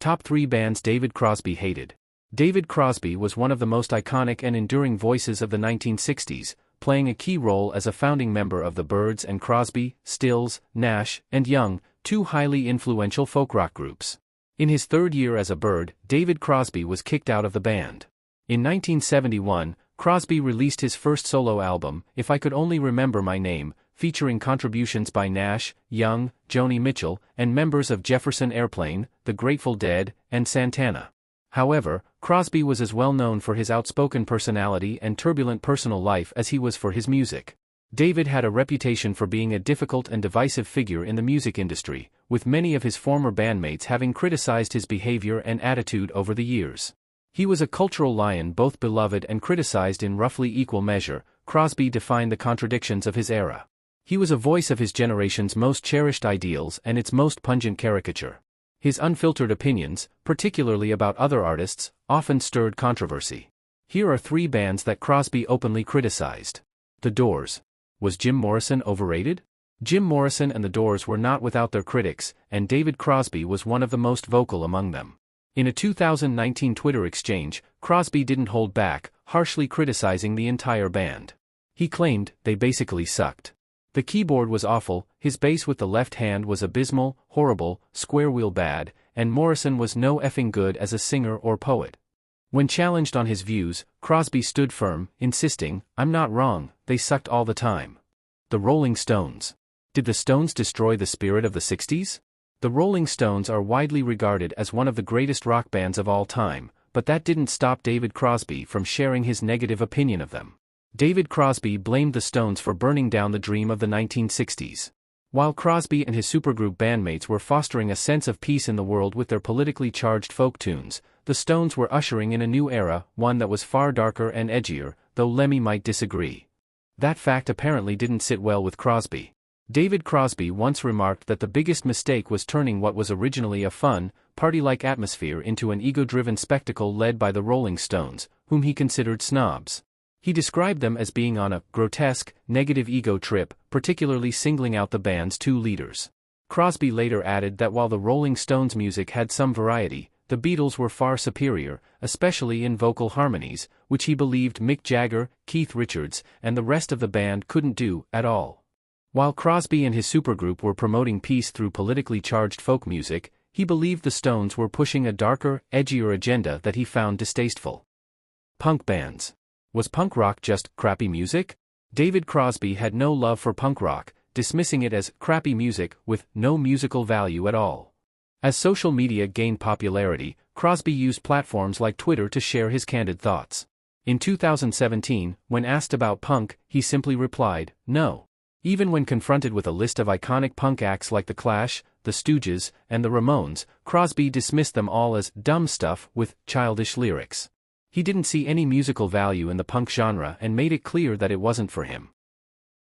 Top 3 bands David Crosby hated. David Crosby was one of the most iconic and enduring voices of the 1960s, playing a key role as a founding member of the Byrds and Crosby, Stills, Nash, and Young, two highly influential folk rock groups. In his third year as a Byrd, David Crosby was kicked out of the band. In 1971, Crosby released his first solo album, If I Could Only Remember My Name, featuring contributions by Nash, Young, Joni Mitchell, and members of Jefferson Airplane, The Grateful Dead, and Santana. However, Crosby was as well known for his outspoken personality and turbulent personal life as he was for his music. David had a reputation for being a difficult and divisive figure in the music industry, with many of his former bandmates having criticized his behavior and attitude over the years. He was a cultural lion, both beloved and criticized in roughly equal measure. Crosby defined the contradictions of his era. He was a voice of his generation's most cherished ideals and its most pungent caricature. His unfiltered opinions, particularly about other artists, often stirred controversy. Here are 3 bands that Crosby openly criticized. The Doors. Was Jim Morrison overrated? Jim Morrison and the Doors were not without their critics, and David Crosby was one of the most vocal among them. In a 2019 Twitter exchange, Crosby didn't hold back, harshly criticizing the entire band. He claimed they basically sucked. The keyboard was awful, his bass with the left hand was abysmal, horrible, square wheel bad, and Morrison was no effing good as a singer or poet. When challenged on his views, Crosby stood firm, insisting, "I'm not wrong, they sucked all the time." The Rolling Stones. Did the Stones destroy the spirit of the 60s? The Rolling Stones are widely regarded as one of the greatest rock bands of all time, but that didn't stop David Crosby from sharing his negative opinion of them. David Crosby blamed the Stones for burning down the dream of the 1960s. While Crosby and his supergroup bandmates were fostering a sense of peace in the world with their politically charged folk tunes, the Stones were ushering in a new era, one that was far darker and edgier, though Lemmy might disagree. That fact apparently didn't sit well with Crosby. David Crosby once remarked that the biggest mistake was turning what was originally a fun, party-like atmosphere into an ego-driven spectacle led by the Rolling Stones, whom he considered snobs. He described them as being on a grotesque, negative ego trip, particularly singling out the band's 2 leaders. Crosby later added that while the Rolling Stones' music had some variety, the Beatles were far superior, especially in vocal harmonies, which he believed Mick Jagger, Keith Richards, and the rest of the band couldn't do at all. While Crosby and his supergroup were promoting peace through politically charged folk music, he believed the Stones were pushing a darker, edgier agenda that he found distasteful. Punk bands. Was punk rock just crappy music? David Crosby had no love for punk rock, dismissing it as crappy music with no musical value at all. As social media gained popularity, Crosby used platforms like Twitter to share his candid thoughts. In 2017, when asked about punk, he simply replied, "No." Even when confronted with a list of iconic punk acts like The Clash, The Stooges, and The Ramones, Crosby dismissed them all as dumb stuff with childish lyrics. He didn't see any musical value in the punk genre and made it clear that it wasn't for him.